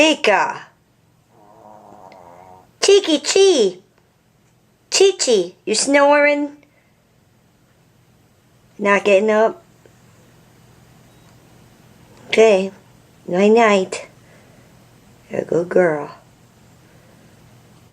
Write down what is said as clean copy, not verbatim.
Chica. Cheeky Chi. Chi-Chi, you snoring? Not getting up? Okay. Night-night. You're a good girl.